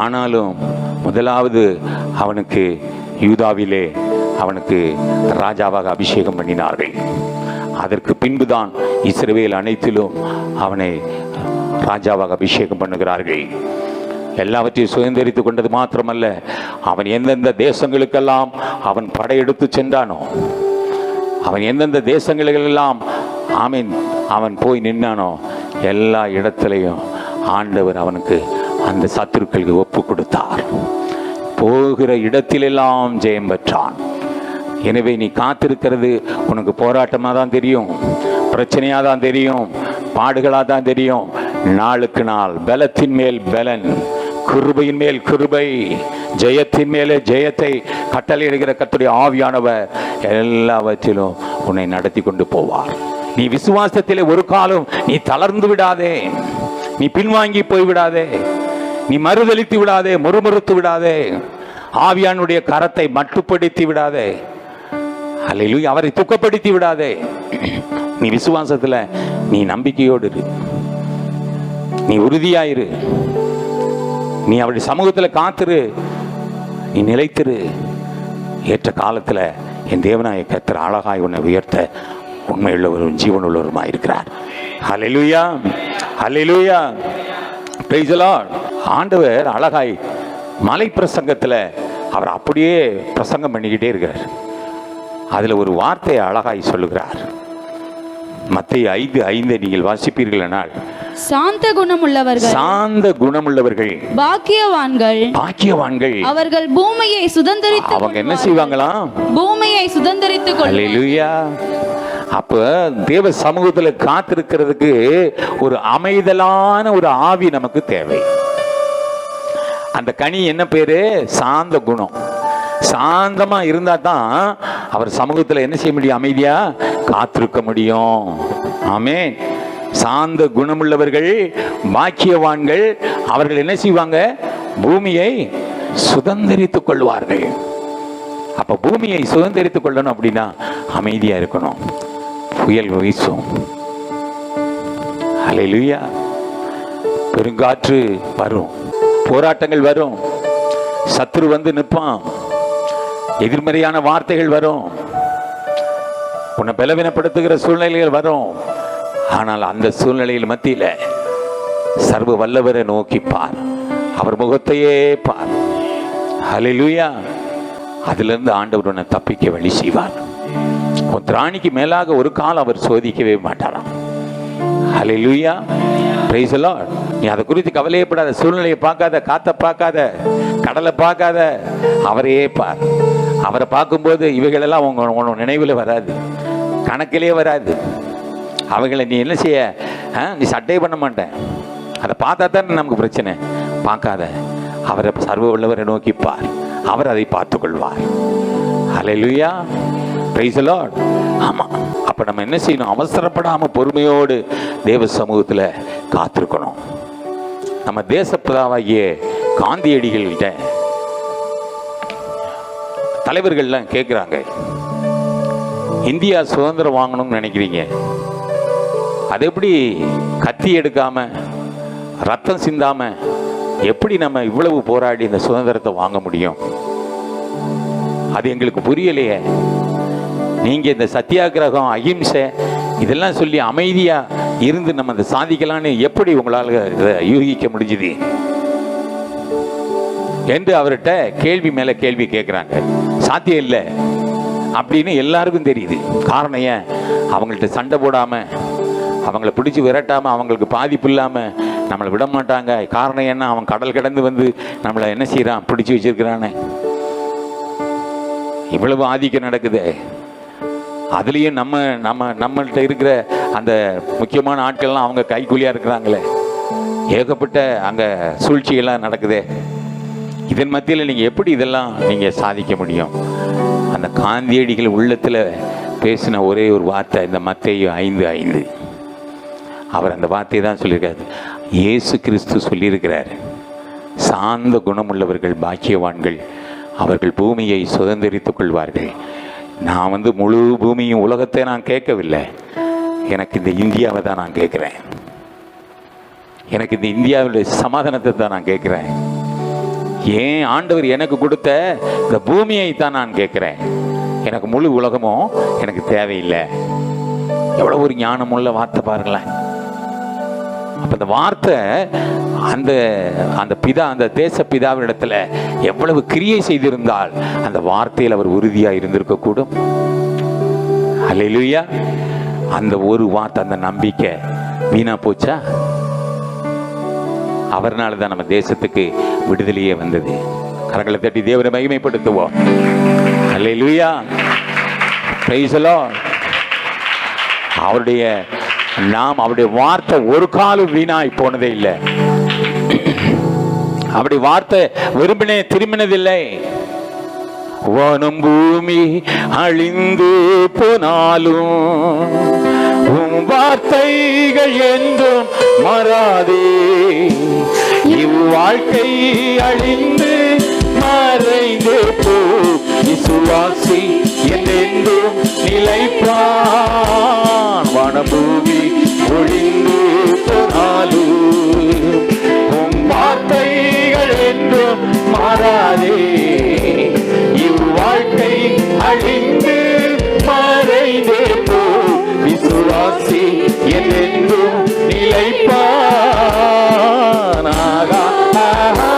ஆனாலும் முதலாவது அவனுக்கு யூதாவிலே அவனுக்கு ராஜாவாக அபிஷேகம் பண்ணினார்கள். அதற்கு பின்புதான் இஸ்ரவேல் அனைத்திலும் அவனை ராஜாவாக அபிஷேகம் பண்ணுகிறார்கள். எல்லாவற்றையும் சுதந்திரித்து கொண்டது மாத்திரமல்ல, அவன் எந்தெந்த தேசங்களுக்கெல்லாம் அவன் படையெடுத்து சென்றானோ, அவன் எந்தெந்த தேசங்களுக்கெல்லாம் அவன் போய் நின்னானோ, எல்லா இடத்திலையும் ஆண்டவர் அவனுக்கு அந்த சத்துருக்களுக்கு ஒப்பு கொடுத்தார். போகிற இடத்திலெல்லாம் ஜெயம் பெற்றான். எனவே நீ காத்திருக்கிறது உனக்கு போராட்டமாக தான் தெரியும், பிரச்சனையாக தான் தெரியும், பாடுகளாக தான் தெரியும். நாளுக்கு நாள் பலத்தின் மேல் பலன், கிருபையின் மேல் கிருபை, ஜெயத்தின் மேலே ஜெயத்தை கட்டளையிடுகிற கர்த்தருடைய ஆவியானவர் எல்லாவற்றிலும் உன்னை நடத்தி கொண்டு போவார். நீ விசுவாசத்திலே ஒரு காலம் நீ தளர்ந்து விடாதே, நீ பின்வாங்கி போய்விடாதே, நீ மறுதளித்து விடாதே, முறுமுறுத்து விடாதே, ஆவியானுடைய கரத்தை மட்டுப்படுத்தி விடாதே, அல்லேலூயா, அவரை துக்கப்படுத்தி விடாதே. நீ விசுவாசத்துல நீ நம்பிக்கையோடு இரு, நீ உறுதியாயிரு, நீ அவருடைய சமூகத்தில் காத்திரு, நீ நிலைத்திரு. ஏற்ற காலத்தில் என் தேவனாய கர்த்தர் அழகாய் உன்னை உயர்த்த உண்மையுள்ளவரும் ஜீவனுள்ளவருமாய் இருக்கிறார். ஹல்லேலூயா, ஹல்லேலூயா, பிரைஸ் தி லார்ட். ஆண்டவர் அழகாய் மலை பிரசங்கத்தில் அவர் அப்படியே பிரசங்கம் பண்ணிக்கிட்டே இருக்கிறார். அதில் ஒரு வார்த்தையை அழகாய் சொல்லுகிறார். மத்தேயு 5:5 நீங்கள் வாசிப்பீர்கள் என்றால், சாந்த குணமுள்ளவர்கள், சாந்த குணமுள்ளவர்கள் பாக்கியவான்கள், பாக்கியவான்கள், அவர்கள் பூமியை சுதந்தரித்து, அவங்க என்ன செய்வாங்களாம்? பூமியை சுதந்தரித்துக் கொள்வார்கள். அல்லேலூயா. அப்ப தேவ சமூகத்துல காத்திருக்கிறதுக்கு ஒரு அமைதலான ஒரு ஆவி நமக்கு தேவை. அந்த கனி என்ன பேரு? சாந்த குணம். சாந்தமா இருந்தா தான் அவர் சமூகத்துல என்ன செய்ய முடியும்? அமைதியா காத்திருக்க முடியும். ஆமென். சாந்த குணமுள்ளவர்கள் பாக்கியவான்கள், அவர்கள் என்ன செய்வாங்க? பூமியை சுதந்தரித்துக் கொள்வார்கள். அப்ப பூமியை சுதந்தரித்துக் கொள்ளணும் அப்படின்னா அமைதியா இருக்கணும். புயல் வீசும், அல்லேலூயா, பெருங்காற்று வரும், போராட்டங்கள் வரும், சத்துரு வந்து நிற்பான், எதிர்மறையான வார்த்தைகள் வரும், உன்னை பலவீனப்படுத்துகிற சூழ்நிலைகள் வரும். ஆனால் அந்த சூழ்நிலையில் மத்தியில் சர்வ வல்லவரை நோக்கி பார், அவர் முகத்தையே பார். ஹல்லேலூயா. அதிலிருந்து ஆண்டவர் உன்னை தப்பிக்க வழி செய்வார். உன் திராணிக்கு மேலாக ஒரு காலம் அவர் சோதிக்கவே மாட்டாராம். ஹல்லேலூயா, பிரைஸ் தி லார்ட். நீ அதை குறித்து கவலையப்படாத. சூழ்நிலையை பார்க்காத, காத்தை பார்க்காத, கடலை பார்க்காத, அவரையே பார். அவரை பார்க்கும்போது இவைகளெல்லாம் உங்க நினைவில் வராது, கணக்கிலே வராது. அவைகளை நீ என்ன செய்ய, நீ சட்டை பண்ண மாட்டேன். அதை பார்த்தா தான் நமக்கு பிரச்சனை. பார்க்காத, அவரை சர்வ வல்லவரை நோக்கி பார், அவர் அதை பார்த்துக் கொள்வார். ஹல்லேலூயா, பிரைஸ் தி லார்ட். ஆமா, அப்ப நம்ம என்ன செய்யணும்? அவசரப்படாம பொறுமையோடு தேவ சமூகத்துல காத்திருக்கணும். நம்ம தேசப்பிதாவாகிய காந்தியடிகள்கிட்ட தலைவர்கள்லாம் கேட்குறாங்க, இந்தியா சுதந்திரம் வாங்கணும்னு நினைக்கிறீங்க, அது எப்படி கத்தி எடுக்காம ரத்தம் சிந்தாம எப்படி நம்ம இவ்வளவு போராடி இந்த சுதந்திரத்தை வாங்க முடியும்? அது எங்களுக்கு புரியலையே. நீங்க இந்த சத்தியாகிரகம், அகிம்சை இதெல்லாம் சொல்லி அமைதியா இருந்து நம்ம அதை சாதிக்கலான்னு எப்படி உங்களால் இதை யூகிக்க முடிஞ்சுது என்று அவர்கிட்ட கேள்வி மேல கேள்வி கேட்குறாங்க. சாத்தியம் இல்லை அப்படின்னு எல்லாருக்கும் தெரியுது. காரணம் ஏன்? அவங்கள்ட்ட சண்டை போடாம, அவங்கள பிடிச்சி விரட்டாம, அவங்களுக்கு பாதிப்பு இல்லாம நம்மளை விட மாட்டாங்க. காரணம் என்ன? அவன் கடல் கடந்து வந்து நம்மளை என்ன செய்யறான்? பிடிச்சி வச்சிருக்கிறானே. இவ்வளவு ஆதிக்கம் நடக்குது. அதுலேயும் நம்மள்கிட்ட இருக்கிற அந்த முக்கியமான ஆட்கள்லாம் அவங்க கைக்கூலியாக இருக்கிறாங்களே. ஏகப்பட்ட அங்கே சூழ்ச்சிகள்லாம் நடக்குதே. இதன் மத்தியில் நீங்கள் எப்படி இதெல்லாம் நீங்கள் சாதிக்க முடியும்? அந்த காந்தியடிகள் உள்ளத்தில் பேசின ஒரே ஒரு வார்த்தை இந்த மத்தேயு 5:5. அவர் அந்த வார்த்தையை தான் சொல்லியிருக்காரு. இயேசு கிறிஸ்து சொல்லியிருக்கிறார், சாந்த குணமுள்ளவர்கள் பாக்கியவான்கள், அவர்கள் பூமியை சுதந்திரித்துக் கொள்வார்கள். நான் முழு பூமியும் உலகத்தை நான் கேட்கவில்லை, எனக்கு இந்த இந்தியாவை தான் நான் கேட்குறேன். எனக்கு இந்த இந்தியாவுடைய சமாதானத்தை தான் நான் கேட்குறேன். ஏன் ஆண்டவர் எனக்கு கொடுத்த இந்த பூமியை தான் நான் கேட்குறேன். எனக்கு முழு உலகமும் எனக்கு தேவையில்லை. எவ்வளவு ஒரு ஞானமுள்ள வார்த்தை பாருங்களேன். அப்ப அந்த வார்த்தை அந்த அந்த பிதா, அந்த தேச பிதாவினிடத்துல எவ்வளவு கிரியை செய்திருந்தால் அந்த வார்த்தையில் அவர் உறுதியா இருந்திருக்க கூடும். அல்லேலூயா. அந்த ஒரு வார்த்தை, அந்த நம்பிக்கை வீணா போச்சா? அவர்னால தான் நம்ம தேசத்துக்கு விடுதலையே வந்தது. கரங்களை தட்டி தேவனை மகிமைப்படுத்துவோம். அல்லேலூயா. Praise the lord. அவருடைய வார்த்தை ஒரு காலம் வீணாய் போனதே இல்லை. அப்படி வார்த்தை விரும்பினே திரும்பினதில்லை. வானம் பூமி அழிந்து போனாலும் உம் வார்த்தைகள் என்றும் மாறாதே. இவ்வாழ்க்கை அழிந்து மறைந்து போ, விசுவாசி என்றென்றும் நிலைப்பான். வானபூமி ஒழிந்து போனாலும் உம் வார்த்தைகள் என்றும் மாறாதே. இவ்வாழ்க்கை அழிந்து மறைந்து போ, விசுவாசி என்றென்றும் நிலைப்பான். ஆகா ஆகா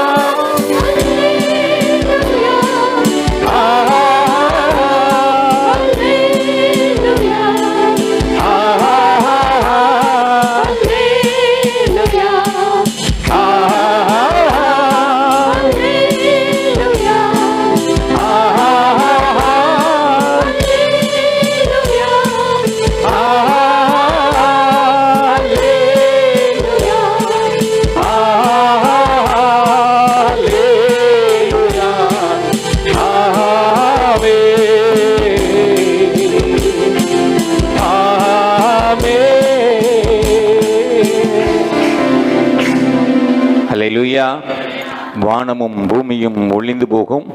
வானமும் பூமியும் ஒளிந்து போகும்,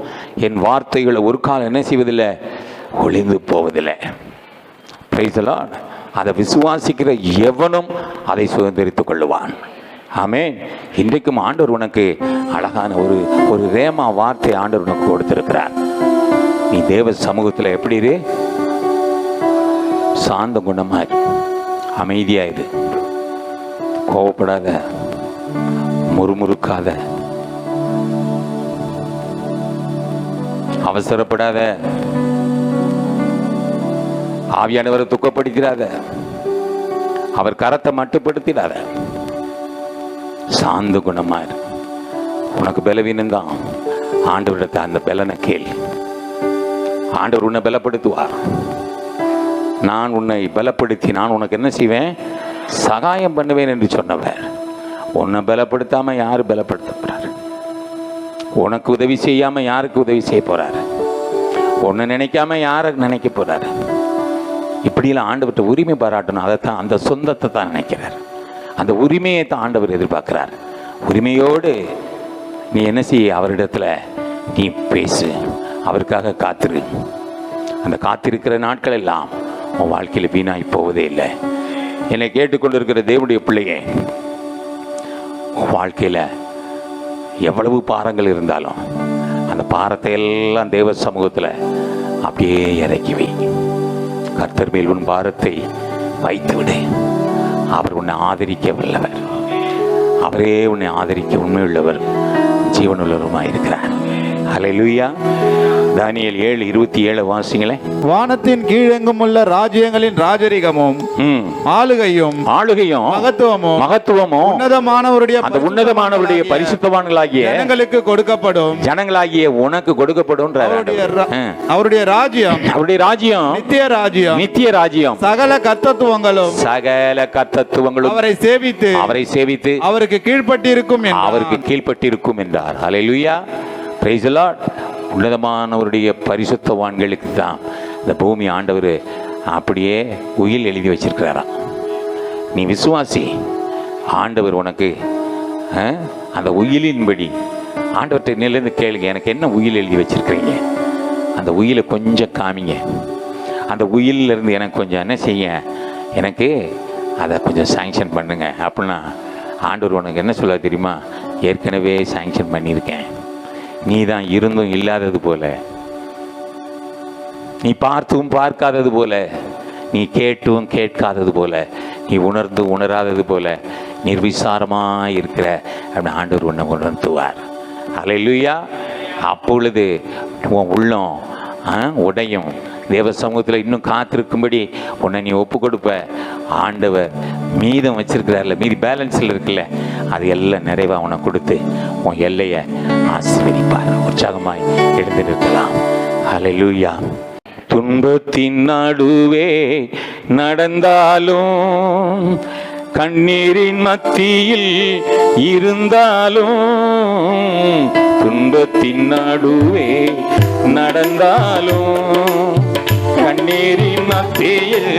என் வார்த்தைகளை ஒரு காலம் என்ன செய்வதில்லை? ஒளிந்து போவதில்லை. Price the Lord. அதை விசுவாசிக்கிற எவனும் அதை சுதந்திரித்துக் கொள்ளுவான். ஆமென். இன்றைக்கும் ஆண்டவர் உனக்கு அழகான ஒரு ரேமா வார்த்தை ஆண்டவர் உனக்கு கொடுத்திருக்கிறார். நீ தேவ சமூகத்தில் எப்படி இரு? சாந்த குணமா இரு, அமைதியா இரு, கோவப்படாத, முறுமுறுக்காத, அவசரப்படாத, ஆவியானவரை துக்கப்படுத்திடாத, அவர் கரத்தை மட்டுப்படுத்திடாத, சாந்த குணமா இரு. உனக்கு பலவீனம் தான், ஆண்டவரிடத்தை அந்த பலனை கேள். ஆண்டவர் உன்னை பலப்படுத்துவார். நான் உன்னை பலப்படுத்தி நான் உனக்கு என்ன செய்வேன்? சகாயம் பண்ணுவேன் என்று சொன்னவர். உன்னை பலப்படுத்தாம யாரு பலப்படுத்த போறாரு? உனக்கு உதவி செய்யாம யாருக்கு உதவி செய்ய போறாரு? உன்னை நினைக்காம யாரை நினைக்க போறாரு? இப்படியெல்லாம் ஆண்டவர்கிட்ட உரிமை பாராட்டணும். அதைத்தான், அந்த சொந்தத்தை தான் நினைக்கிறார். அந்த உரிமையை தான் ஆண்டவர் எதிர்பார்க்கிறார். உரிமையோடு நீ என்ன செய்ய? அவரிடத்துல நீ பேசு, அவருக்காக காத்திரு. அந்த காத்திருக்கிற நாட்கள் எல்லாம் உன் வாழ்க்கையில் வீணாய் போவதே இல்லை. என்னை கேட்டுக்கொண்டிருக்கிற தேவனுடைய பிள்ளையே, உன் வாழ்க்கையில் எவ்வளவு பாரங்கள் இருந்தாலும் அந்த பாரத்தை எல்லாம் தேவ சமூகத்தில் அப்படியே இறக்கி வை. கர்த்தர் மேல் உன் பாரத்தை வைத்து விடு. அவர் உன்னை ஆதரிக்க வல்லவர். அவரே உன்னை ஆதரிக்க உண்மையுள்ளவர், ஜீவனுள்ளவருமாய் இருக்கிறார். ஹல்லேலூயா. தானியேல் 7:27 வாசிங்களேன். வானத்தின் கீழெங்கும் உள்ள ராஜ்யங்களின் ராஜரிகமும் ஆளுகையும் மகத்துவமும் உன்னதமானவருடைய பரிசுத்தவான்களாகிய ஜனங்களாகிய உனக்கு கொடுக்கப்படும். அவருடைய ராஜ்யம் நித்திய ராஜ்யம் சகல கர்த்தத்துவங்களும் அவரை சேவித்து அவருக்கு கீழ்ப்பட்டிருக்கும் என்றார். ஹல்லேலூயா. Praise the lord. உன்னதமானவருடைய பரிசுத்தவான்களுக்கு தான் இந்த பூமி ஆண்டவர் அப்படியே உயில் எழுதி வச்சிருக்கிறாராம். நீ விசுவாசி. ஆண்டவர் உனக்கு அந்த உயிலின்படி ஆண்டவர்கிட்ட நிலைந்து கேளுங்க, எனக்கு என்ன உயில் எழுதி வச்சிருக்கிறீங்க? அந்த உயிலை கொஞ்சம் காமிங்க. அந்த உயிலிருந்து எனக்கு கொஞ்சம் என்ன செய்ய, எனக்கு அதை கொஞ்சம் சாங்ஷன் பண்ணுங்க அப்படின்னா ஆண்டவர் உனக்கு என்ன சொல்ல தெரியுமா? ஏற்கனவே சாங்ஷன் பண்ணியிருக்கேன். நீ தான் இருந்தும் இல்லாதது போல, நீ பார்த்தும் பார்க்காதது போல, நீ கேட்டும் கேட்காதது போல, நீ உணர்ந்து உணராதது போல நிர்விசாரமாக இருக்கிற அப்படின்னு ஆண்டவர் உன்னை உணர்த்துவார். அல்லேலூயா. அப்பொழுது உன் உள்ளம் உடையும். தேவ சமூகத்தில் இன்னும் காத்திருக்கும்படி உன்னை நீ ஒப்பு கொடுப்ப. ஆண்டவர் மீதம் வச்சிருக்கிறார்ல, மீதி பேலன்ஸில் இருக்குல்ல, அது எல்லாம் நிறைவாக உனக்கு கொடுத்து உன் எல்லையை ஆசீர்வதிப்பார். உற்சாகமாய் எழுந்து நிற்கலாம். அல்லேலூயா. துன்பத்தின் நடுவே நடந்தாலும், கண்ணீரின் மத்தியில் இருந்தாலும், துன்பத்தின் நடுவே நடந்தாலும், கண்ணீரின் மத்தியில்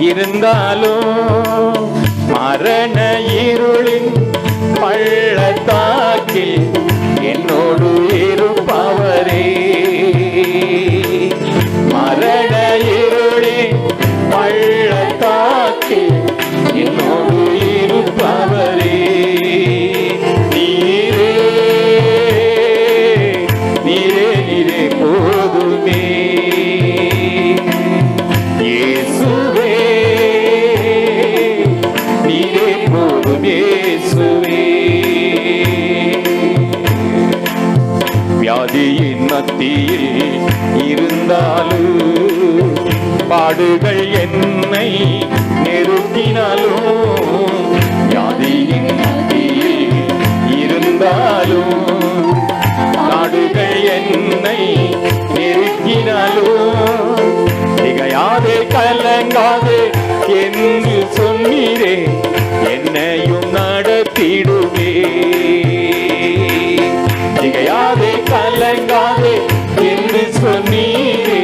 இருந்தாலும், மரண இருளின் பள்ளத்தாக்கில் என்னோடு இருப்பவரே, மரண இருளின் பள்ளத்தாக்கில் என்னோடு இருப்பவரே, நீரே நீரே நீரே போதுமே, இயேசுவே நீரே போதும் இயேசுவே. வியாதியின் மத்தியில் இருந்தாலும், பாடுகள் என்னை நெருக்கினாலும், வியாதியின் மத்தியில் இருந்தாலும், பாடுகள் என்னை நெருக்கினாலும், திகையாதே கலங்காதே என்று சொன்னீரே, என்னையும் நடத்திடுவே. திகையாதே கலங்காதே என்று சொன்னீரே,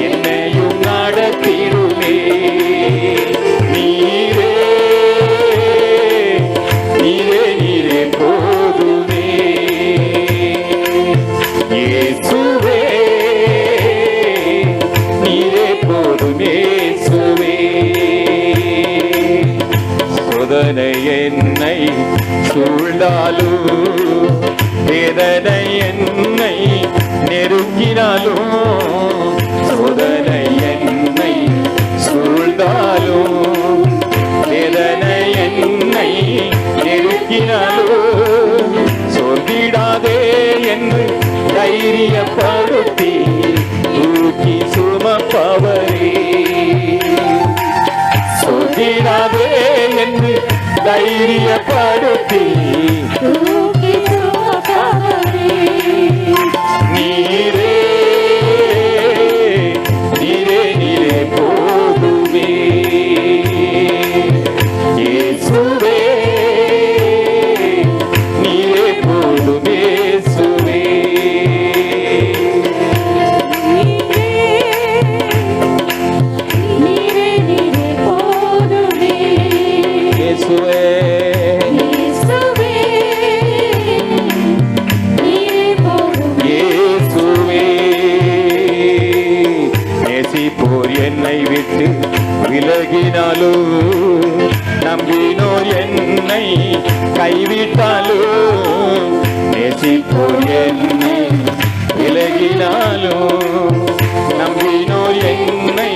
என்னையும் நடத்திடுவே. நீரே நீரே நீரே போதுமே, இயேசுவே நீரே போதும் இயேசுவே. சோதனை என்னை சூழ்ந்தாலும், வேதனை என்னை நெருக்கினாலும், சோதனை என்னை சூழ்ந்தாலும், வேதனை என்னை நெருக்கினாலும், சோர்ந்திடாதே என்று தைரியப்படுத்தி தூக்கி சுமப்பவரே, சோர்ந்திடாதே என்று தைரியப்படுத்தி நீரே நீரே நீரே போதுமே, இயேசுவே நீரே போதும் இயேசுவே. இயேசுவே நேசிப்போர் என்னை விட்டு விலகினாலும், நம்பினோர் என்னை கைவிட்டாலும், நேசிப்போர் என்னை விலகினாலும், நம்பினோர் என்னை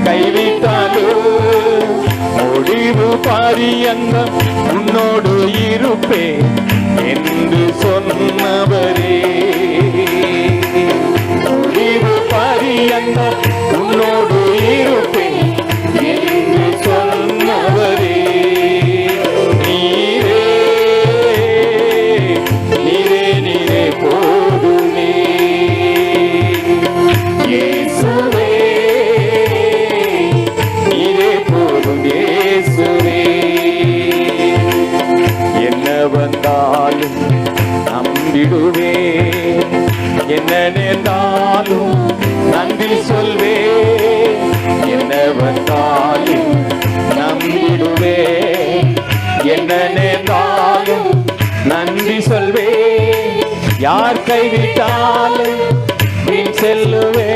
கைவிட்டாலும், முடிவு பரியந்தம் உன்னோடு இருப்பேன் என்று சொன்னவரே, முடிவு பரியந்தம் உன்னோடு இருப்பேன் என்று சொன்னவரே, நீரே நீரே நீரே போதுமே, இயேசுவே நீரே போதும் இயேசுவே. என்ன வந்தாலும் நம்பிடுவே, என்ன நேர்ந்தாலும் நன்றி சொல்வே, என்ன வந்தாலும் நம்பிடுவே, என்ன நேர்ந்தாலும் நன்றி சொல்வே, யார் கைவிட்டாலும் பின் செல்லுவே,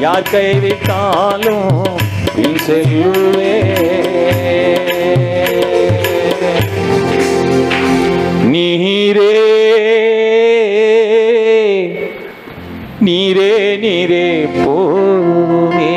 யார் கைவிட்டாலும் பின் செல்லுவே. நீரே நீரே நீரே போதுமே.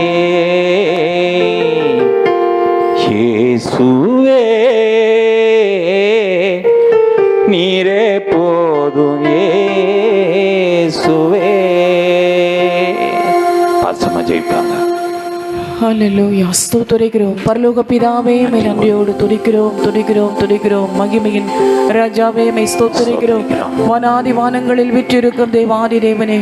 ஹல்லேலூயா. ஸ்தோத்திரிக்கிறோம் பரலோக பிதாவே, மை நன்றியோடு துதிக்கிறோம். மகிமையின் ராஜாவே, மை ஸ்தோத்திரிக்கிறோம். வானாதி வானங்களில் விற்றிருக்கும் தேவாதி தேவனே,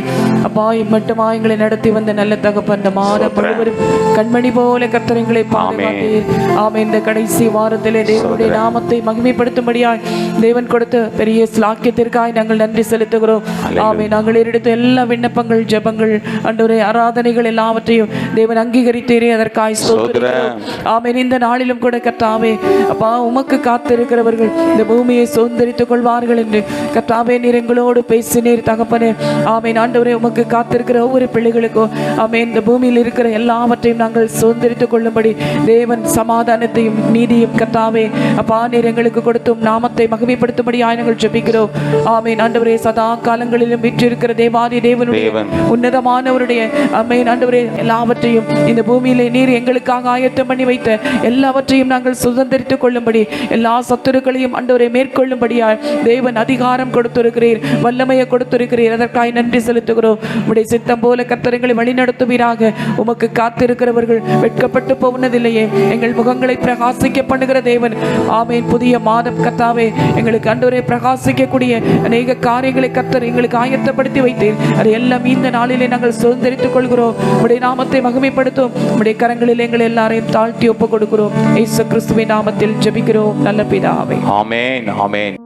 அப்பா இம்மட்டுமா எங்களை நடத்தி வந்த நல்ல தகப்பன், இந்த மாதம் முழுவதும் கண்மணி போல கர்த்தரைகளை பாதுகாத்தீர். ஆமென். இந்த கடைசி வாரத்திலே தேவனுடைய நாமத்தை மகிமைப்படுத்தும்படியாய் தேவன் கொடுத்த பெரிய ஸ்லாக்கியத்திற்காய் நாங்கள் நன்றி செலுத்துகிறோம். ஆமென். நாங்கள் எடுத்த எல்லா விண்ணப்பங்கள், ஜெபங்கள், ஆண்டவரே ஆராதனைகள் எல்லாவற்றையும் தேவன் அங்கீகரித்தீரே, அதற்காய் ஸ்தோத்திரிக்கிறோம். ஆமென். இந்த நாளிலும் கூட கர்த்தாவே, அப்பா உமக்கு காத்திருக்கிறவர்கள் இந்த பூமியை சுதந்தரித்துக் கொள்வார்கள் என்று கர்த்தாவே நீர் எங்களோடு பேசினீர் தகப்பனே. ஆமென். ஆண்டவரே உமக்கு காத்திருக்கிற ஒவ்வொரு பிள்ளைகளுக்கும் ஆமென் இந்த பூமியில் இருக்கிற எல்லாவற்றையும் நாங்கள் சுதந்தரித்துக் கொள்ளும்படி தேவன் சமாதானத்தையும் நீதியும் கர்த்தாவே அப்பா நீர் எங்களுக்கு கொடுத்தும் நாமத்தை மகிமைப்படுத்தும்படியாய் நாங்கள் ஜெபிக்கிறோம். ஆமென். ஆண்டவரே சதா காலங்களிலும் விற்றிருக்கிற தேவாதி தேவனுடைய உன்னதமானவருடைய ஆமென் ஆண்டவரே எல்லாவற்றையும் இந்த பூமியிலே நீர் எங்களுக்காக ஆயத்தம் பண்ணி வைத்த எல்லாவற்றையும் நாங்கள் சுதந்தரித்துக் கொள்ளும்படி எல்லா சத்துருக்களையும் ஆண்டவரை மேற்கொள்ளும்படியாய் தேவன் அதிகாரம் கொடுத்திருக்கிறீர், வல்லமையை கொடுத்திருக்கிறீர். அதற்காக நன்றி செலுத்துகிறோம். உம்முடைய சித்தம் போல கர்த்தரை வழிநடத்துவீராக. உமக்கு காத்திருக்கிறவர்கள் வெட்கப்பட்டு போனதில்லையே. எங்கள் முகங்களை பிரகாசிக்க பண்ணுகிற தேவன். ஆமென். புதிய மாதம் கர்த்தாவே எங்களுக்கு ஆண்டவரை பிரகாசிக்கக்கூடிய அநேக காரியங்களை கர்த்தர் எங்களுக்கு ஆயத்தப்படுத்தி வைத்தீர். அதை எல்லாம் இந்த நாளிலே நாங்கள் சுதந்தரித்துக் கொள்கிறோம். உம்முடைய நாமத்தை மகிமைப்படுத்தும். உம்முடைய கரங்களில் எங்களை எல்லாரையும் தாழ்த்தி ஒப்புக் கொடுக்கிறோம். இயேசு கிறிஸ்துவின் நாமத்தில் ஜெபிக்கிறோம் நல்ல பிதாவே. ஆமென். ஆமென்.